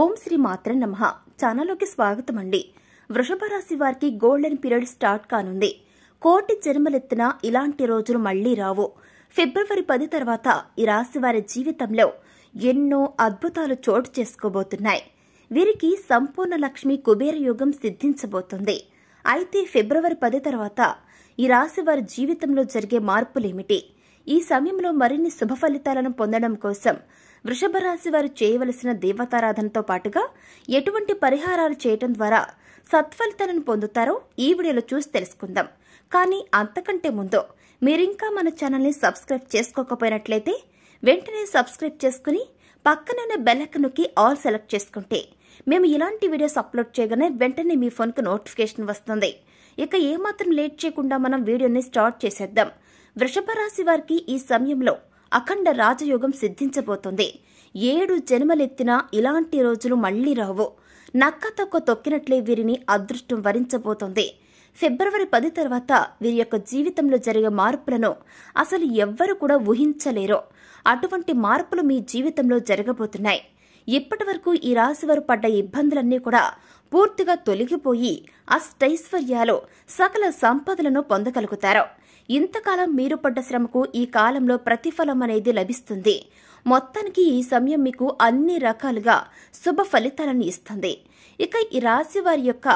ఓం శ్రీ మాత్రే నమః. ఛానల్లోకి స్వాగతం అండి. వృషభ రాశి వారికి గోల్డెన్ పీరియడ్ స్టార్ట్ కానుంది. కోటి జన్మలెత్తినా ఇలాంటి రోజులు మళ్లీ రావు. ఫిబ్రవరి 10 తర్వాత ఈ రాశి వారి జీవితంలో ఎన్నో అద్భుతాలు చోటు చేసుకోబోతున్నాయి. వీరికి సంపూర్ణ లక్ష్మి కుబేర యోగం సిద్ధించబోతుంది. అయితే ఫిబ్రవరి 10 తర్వాత ఈ రాశి వారి జీవితంలో జరిగే మార్పులేమిటి? ఈ సమయంలో మరిన్ని శుభ ఫలితాలను పొందడం కోసం వృషభ రాశి వారు చేయవలసిన దేవతారాధనతో పాటుగా ఎటువంటి పరిహారాలు చేయటం ద్వారా సత్ఫలితాలను పొందుతారో ఈ వీడియోలో చూసి తెలుసుకుందాం. కానీ అంతకంటే ముందు మీరింకా మన ఛానల్ని సబ్స్క్రైబ్ చేసుకోకపోయినట్లయితే వెంటనే సబ్స్క్రైబ్ చేసుకుని పక్కనున్న బెల్ ఐకాన్ నొక్కి ఆల్ సెలెక్ట్ చేసుకుంటే మేము ఇలాంటి వీడియోస్ అప్లోడ్ చేయగానే వెంటనే మీ ఫోన్కు నోటిఫికేషన్ వస్తుంది. ఇక ఏమాత్రం లేట్ చేయకుండా మనం వీడియోని స్టార్ట్ చేసేద్దాం. వృషభ రాశి వారికి ఈ సమయంలో అఖండ రాజయోగం సిద్ధించబోతుంది. 7 జన్మలెత్తినా ఇలాంటి రోజులు మళ్లీ రావు. నక్క తొక్క తొక్కినట్లే వీరిని అదృష్టం వరించబోతోంది. ఫిబ్రవరి 10 తర్వాత వీరి యొక్క జీవితంలో జరిగే మార్పులను అసలు ఎవ్వరు కూడా ఊహించలేరు. అటువంటి మార్పులు మీ జీవితంలో జరగబోతున్నాయి. ఇప్పటి వరకు ఈ రాశి వారు పడ్డ ఇబ్బందులన్నీ కూడా పూర్తిగా తొలగిపోయి అష్టైశ్వర్యాలు సకల సంపదలను పొందగలుగుతారు. ఇంతకాలం మీరు పడ్డ శ్రమకు ఈ కాలంలో ప్రతిఫలం అనేది లభిస్తుంది. మొత్తానికి ఈ సమయం మీకు అన్ని రకాలుగా శుభ ఫలితాలను ఇస్తుంది. ఇక ఈ రాశి వారి యొక్క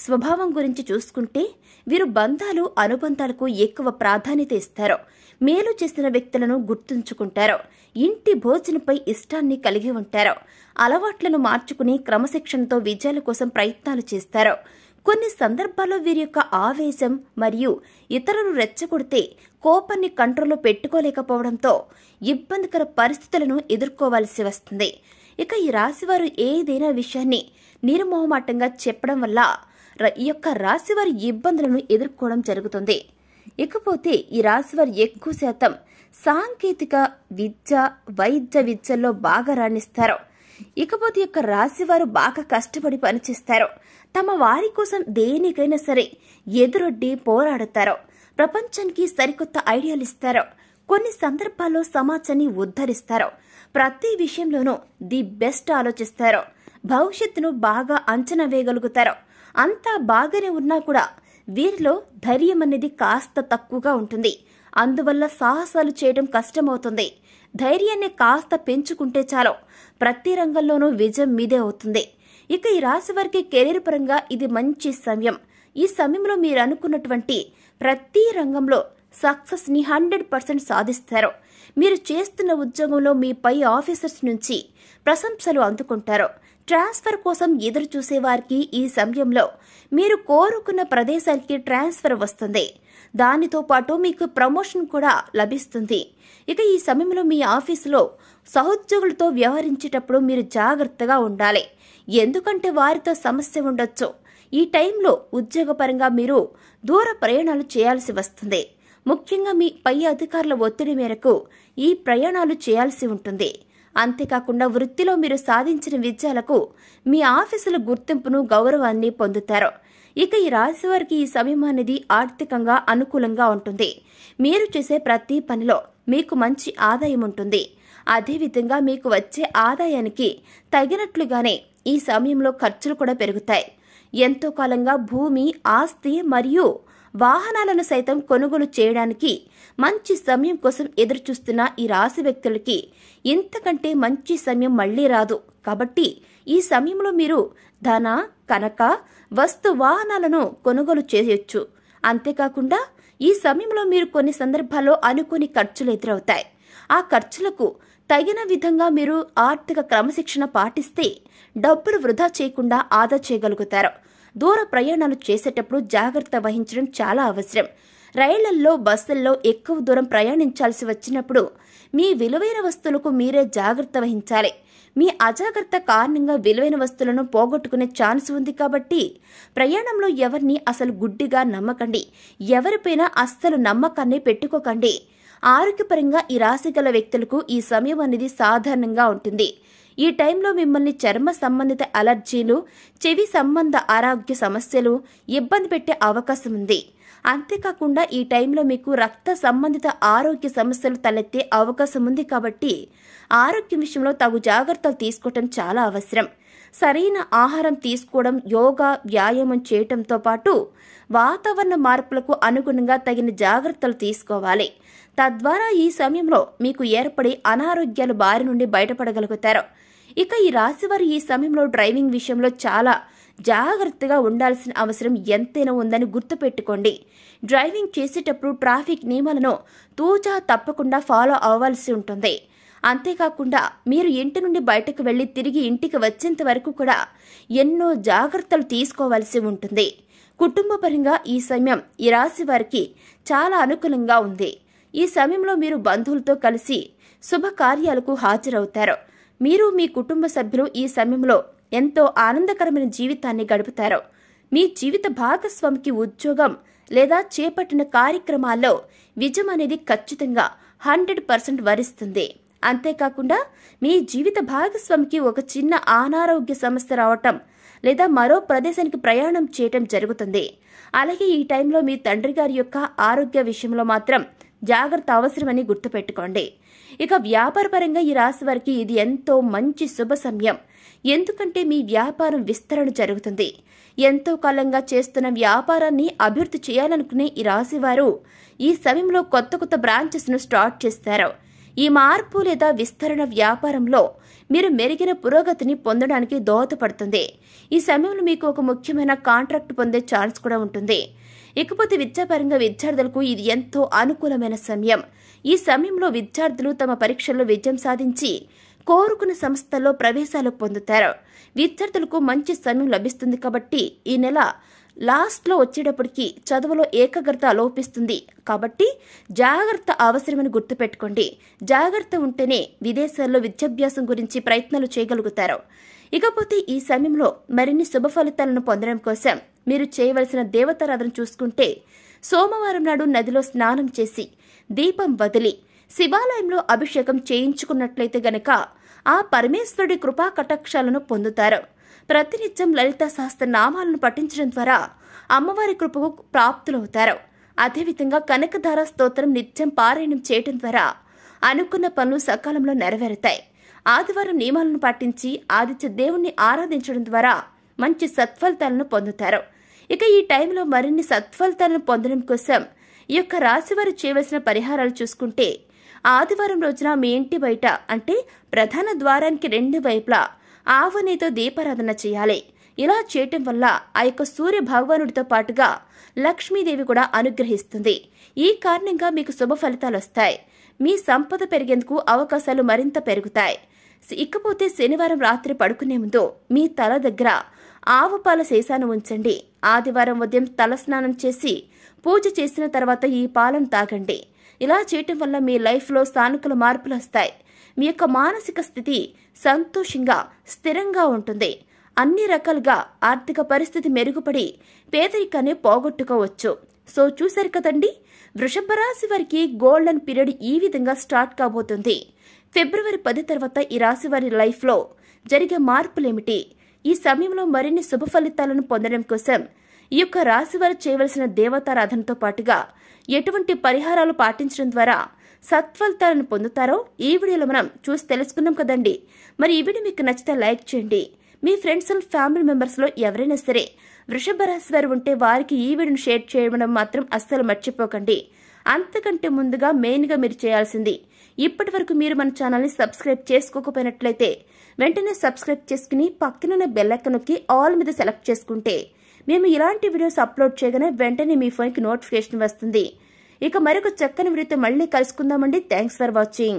స్వభావం గురించి చూసుకుంటే వీరు బంధాలు అనుబంధాలకు ఎక్కువ ప్రాధాన్యత ఇస్తారు. మేలు చేసిన వ్యక్తులను గుర్తుంచుకుంటారు. ఇంటి భోజనంపై ఇష్టాన్ని కలిగి ఉంటారు. అలవాట్లను మార్చుకుని క్రమశిక్షణతో విజయాల కోసం ప్రయత్నాలు చేస్తారు. కొన్ని సందర్భాల్లో వీరి యొక్క ఆవేశం మరియు ఇతరులు రెచ్చగొడితే కోపాన్ని కంట్రోల్లో పెట్టుకోలేకపోవడంతో ఇబ్బందికర పరిస్థితులను ఎదుర్కోవాల్సి వస్తుంది. ఇక ఈ రాశివారు ఏదైనా విషయాన్ని నిర్మోహమాటంగా చెప్పడం వల్ల ఈ యొక్క రాశివారి ఇబ్బందులను ఎదుర్కోవడం జరుగుతుంది. ఇకపోతే ఈ రాశివారు ఎక్కువ శాతం సాంకేతిక విద్య, వైద్య విద్యల్లో బాగా రాణిస్తారు. ఇకపోతే యొక్క రాశివారు బాగా కష్టపడి పనిచేస్తారు. తమ వారి కోసం దేనికైనా సరే ఎదురొడ్డి పోరాడతారు. ప్రపంచానికి సరికొత్త ఐడియాలు ఇస్తారు. కొన్ని సందర్భాల్లో సమాజాన్ని ఉద్ధరిస్తారు. ప్రతి విషయంలోనూ ది బెస్ట్ ఆలోచిస్తారు. భవిష్యత్తును బాగా అంచనా వేయగలుగుతారు. అంతా బాగానే ఉన్నా కూడా వీరిలో ధైర్యం అనేది కాస్త తక్కువగా ఉంటుంది. అందువల్ల సాహసాలు చేయడం కష్టమవుతుంది. ధైర్యాన్ని కాస్త పెంచుకుంటే చాలు, ప్రతి రంగంలోనూ విజయం మీదే అవుతుంది. ఇక ఈ రాశి వారికి కెరీర్ పరంగా ఇది మంచి సమయం. ఈ సమయంలో మీరు అనుకున్నటువంటి ప్రతి రంగంలో సక్సెస్ ని 100% సాధిస్తారు. మీరు చేస్తున్న ఉద్యోగంలో మీ పై ఆఫీసర్స్ నుంచి ప్రశంసలు అందుకుంటారు. ట్రాన్స్ఫర్ కోసం ఎదురు చూసే వారికి ఈ సమయంలో మీరు కోరుకున్న ప్రదేశానికి ట్రాన్స్ఫర్ వస్తుంది. దానితో పాటు మీకు ప్రమోషన్ కూడా లభిస్తుంది. ఇక ఈ సమయంలో మీ ఆఫీసులో సహోద్యోగులతో వ్యవహరించేటప్పుడు మీరు జాగ్రత్తగా ఉండాలి. ఎందుకంటే వారితో సమస్య ఉండొచ్చు. ఈ టైంలో ఉద్యోగపరంగా మీరు దూర ప్రయాణాలు చేయాల్సి వస్తుంది. ముఖ్యంగా మీ పై అధికారుల ఒత్తిడి మేరకు ఈ ప్రయాణాలు చేయాల్సి ఉంటుంది. అంతేకాకుండా వృత్తిలో మీరు సాధించిన విజయాలకు మీ ఆఫీసుల గుర్తింపును, గౌరవాన్ని పొందుతారు. ఇక ఈ రాశి వారికి ఈ సమయం అనేది ఆర్థికంగా అనుకూలంగా ఉంటుంది. మీరు చేసే ప్రతి పనిలో మీకు మంచి ఆదాయం ఉంటుంది. అదేవిధంగా మీకు వచ్చే ఆదాయానికి తగినట్లుగానే ఈ సమయంలో ఖర్చులు కూడా పెరుగుతాయి. ఎంతో కాలంగా భూమి, ఆస్తి మరియు వాహనాలను సైతం కొనుగోలు చేయడానికి మంచి సమయం కోసం ఎదురుచూస్తున్న ఈ రాశి వ్యక్తులకి ఇంతకంటే మంచి సమయం మళ్లీ రాదు. కాబట్టి ఈ సమయంలో మీరు ధన, కనక, వస్తు వాహనాలను కొనుగోలు చేయొచ్చు. అంతేకాకుండా ఈ సమయంలో మీరు కొన్ని సందర్భాల్లో అనుకోని ఖర్చులు ఎదురవుతాయి. ఆ ఖర్చులకు తగిన విధంగా మీరు ఆర్థిక క్రమశిక్షణ పాటిస్తే డబ్బులు వృధా చేయకుండా ఆదా చేయగలుగుతారు. దూర ప్రయాణాలు చేసేటప్పుడు జాగ్రత్త వహించడం చాలా అవసరం. రైళ్లల్లో, బస్సుల్లో ఎక్కువ దూరం ప్రయాణించాల్సి వచ్చినప్పుడు మీ విలువైన వస్తువులకు మీరే జాగ్రత్త వహించాలి. మీ అజాగ్రత్త కారణంగా విలువైన వస్తువులను పోగొట్టుకునే ఛాన్స్ ఉంది. కాబట్టి ప్రయాణంలో ఎవరిని అసలు గుడ్డిగా నమ్మకండి. ఎవరిపైనా అస్సలు నమ్మకాన్ని పెట్టుకోకండి. ఆరోగ్యపరంగా ఈ రాశి గల వ్యక్తులకు ఈ సమయం అనేది సాధారణంగా ఉంటుంది. ఈ టైంలో మిమ్మల్ని చర్మ సంబంధిత అలర్జీలు, చెవి సంబంధ ఆరోగ్య సమస్యలు ఇబ్బంది పెట్టే అవకాశం ఉంది. అంతేకాకుండా ఈ టైంలో మీకు రక్త సంబంధిత ఆరోగ్య సమస్యలు తలెత్తే అవకాశం ఉంది. కాబట్టి ఆరోగ్యం విషయంలో తగు జాగ్రత్తలు తీసుకోవటం చాలా అవసరం. సరైన ఆహారం తీసుకోవడం, యోగా, వ్యాయామం చేయటంతో పాటు వాతావరణ మార్పులకు అనుగుణంగా తగిన జాగ్రత్తలు తీసుకోవాలి. తద్వారా ఈ సమయంలో మీకు ఏర్పడే అనారోగ్యాల బారి నుండి బయటపడగలుగుతారు. ఇక ఈ రాశివారు ఈ సమయంలో డ్రైవింగ్ విషయంలో చాలా జాగ్రత్తగా ఉండాల్సిన అవసరం ఎంతైనా ఉందని గుర్తుపెట్టుకోండి. డ్రైవింగ్ చేసేటప్పుడు ట్రాఫిక్ నియమాలను తూచా తప్పకుండా ఫాలో అవ్వాల్సి ఉంటుంది. అంతేకాకుండా మీరు ఇంటి నుండి బయటకు వెళ్లి తిరిగి ఇంటికి వచ్చేంత వరకు కూడా ఎన్నో జాగ్రత్తలు తీసుకోవాల్సి ఉంటుంది. కుటుంబపరంగా ఈ సమయం ఈ రాశి వారికి చాలా అనుకూలంగా ఉంది. ఈ సమయంలో మీరు బంధువులతో కలిసి శుభకార్యాలకు హాజరవుతారు. మీరు మీ కుటుంబ సభ్యులు ఈ సమయంలో ఎంతో ఆనందకరమైన జీవితాన్ని గడుపుతారు. మీ జీవిత భాగస్వామికి ఉద్యోగం లేదా చేపట్టిన కార్యక్రమాల్లో విజయం అనేది ఖచ్చితంగా 100% వరిస్తుంది. అంతేకాకుండా మీ జీవిత భాగస్వామికి ఒక చిన్న అనారోగ్య సమస్య రావటం లేదా మరో ప్రదేశానికి ప్రయాణం చేయటం జరుగుతుంది. అలాగే ఈ టైంలో మీ తండ్రి గారి యొక్క ఆరోగ్య విషయంలో మాత్రం జాగ్రత్త అవసరమని గుర్తుపెట్టుకోండి. ఇక వ్యాపారపరంగా ఈ రాశి వారికి ఇది ఎంతో మంచి శుభ సమయం. ఎందుకంటే మీ వ్యాపారం విస్తరణ జరుగుతుంది. ఎంతో కాలంగా చేస్తున్న వ్యాపారాన్ని అభివృద్ధి చేయాలనుకునే ఈ రాశి వారు ఈ సమయంలో కొత్త బ్రాంచెస్ ను స్టార్ట్ చేస్తారు. ఈ మార్పు లేదా విస్తరణ వ్యాపారంలో మీరు మెరుగైన పురోగతిని పొందడానికి దోహదపడుతుంది. ఈ సమయంలో మీకు ఒక ముఖ్యమైన కాంట్రాక్ట్ పొందే ఛాన్స్ కూడా ఉంటుంది. ఇకపోతే విద్యాపరంగా విద్యార్థులకు ఇది ఎంతో అనుకూలమైన సమయం. ఈ సమయంలో విద్యార్థులు తమ పరీక్షల్లో విజయం సాధించి కోరుకున్న సంస్థల్లో ప్రవేశాలు పొందుతారు. విద్యార్థులకు మంచి సమయం లభిస్తుంది కాబట్టి ఈ నెల లాస్ట్లో వచ్చేటప్పటికి చదువులో ఏకాగ్రత లోపిస్తుంది. కాబట్టి జాగ్రత్త అవసరమని గుర్తుపెట్టుకోండి. జాగ్రత్త ఉంటేనే విదేశాల్లో విద్యాభ్యాసం గురించి ప్రయత్నాలు చేయగలుగుతారు. ఇకపోతే ఈ సమయంలో మరిన్ని శుభ ఫలితాలను పొందడం కోసం మీరు చేయవలసిన దేవతారాధన చూసుకుంటే సోమవారం నాడు నదిలో స్నానం చేసి దీపం వదిలి శివాలయంలో అభిషేకం చేయించుకున్నట్లయితే గనక ఆ పరమేశ్వరుడి కృపా కటాక్షాలను పొందుతారు. ప్రతినిత్యం లలిత సహస్ర నామాలను పఠించడం ద్వారా అమ్మవారి కృపకు ప్రాప్తులవుతారు. అదేవిధంగా కనకధార స్తోత్రం నిత్యం పారాయణం చేయడం ద్వారా అనుకున్న పనులు సకాలంలో నెరవేరుతాయి. ఆదివారం నియమాలను పాటించి ఆదిత్య దేవుణ్ణి ఆరాధించడం ద్వారా మంచి సత్ఫలితాలను పొందుతారు. ఇక ఈ టైంలో మరిన్ని సత్ఫలితాలను పొందడం కోసం ఈ యొక్క రాశివారు చేయవలసిన పరిహారాలు చూసుకుంటే ఆదివారం రోజున మీ ఇంటి బయట అంటే ప్రధాన ద్వారానికి 2 వైపులా ఆవనేతో దీపారాధన చేయాలి. ఇలా చేయటం వల్ల ఆ యొక్క సూర్య భగవానుడితో పాటుగా లక్ష్మీదేవి కూడా అనుగ్రహిస్తుంది. ఈ కారణంగా మీకు శుభ ఫలితాలు వస్తాయి. మీ సంపద పెరిగేందుకు అవకాశాలు మరింత పెరుగుతాయి. ఇకపోతే శనివారం రాత్రి పడుకునే ముందు మీ తల దగ్గర ఆవు పాల శేషాన్ని ఉంచండి. ఆదివారం ఉదయం తలస్నానం చేసి పూజ చేసిన తర్వాత ఈ పాలను తాగండి. ఇలా చేయటం వల్ల మీ లైఫ్లో సానుకూల మార్పులు వస్తాయి. మీ యొక్క మానసిక స్థితి సంతోషంగా స్థిరంగా ఉంటుంది. అన్ని రకాలుగా ఆర్థిక పరిస్థితి మెరుగుపడి పేదరికాన్ని పోగొట్టుకోవచ్చు. సో చూశారు కదండి, వృషభ రాశి వారికి గోల్డెన్ పీరియడ్ ఈ విధంగా స్టార్ట్ కాబోతుంది. ఫిబ్రవరి 10 తర్వాత ఈ రాశి వారి లైఫ్లో జరిగే మార్పులేమిటి, ఈ సమయంలో మరిన్ని శుభ ఫలితాలను పొందడం కోసం ఈ యొక్క రాశి వారు చేయవలసిన దేవతారాధనతో పాటుగా ఎటువంటి పరిహారాలు పాటించడం ద్వారా సత్ఫలితాలను పొందుతారో ఈ వీడియోలో మనం చూసి తెలుసుకున్నాం కదండి. మరి ఈ వీడియో మీకు నచ్చితే లైక్ చేయండి. మీ ఫ్రెండ్స్ అండ్ ఫ్యామిలీ మెంబర్స్లో ఎవరైనా సరే వృషభ రాశి వారు ఉంటే వారికి ఈ వీడియోను షేర్ చేయడం మాత్రం అస్సలు మర్చిపోకండి. అంతకంటే ముందుగా మెయిన్గా మీరు చేయాల్సింది, ఇప్పటి వరకు మీరు మన ఛానల్ని సబ్స్క్రైబ్ చేసుకోకపోయినట్లయితే వెంటనే సబ్స్క్రైబ్ చేసుకుని పక్కనున్న బెల్ ఐకాన్ నొక్కి ఆల్ మీద సెలెక్ట్ చేసుకుంటే మేము ఇలాంటి వీడియోస్ అప్లోడ్ చేయగానే వెంటనే మీ ఫోన్కి నోటిఫికేషన్ వస్తుంది. ఇక మరొక చక్కని వీడియోతో మళ్ళీ కలుసుకుందామండి. Thanks for watching.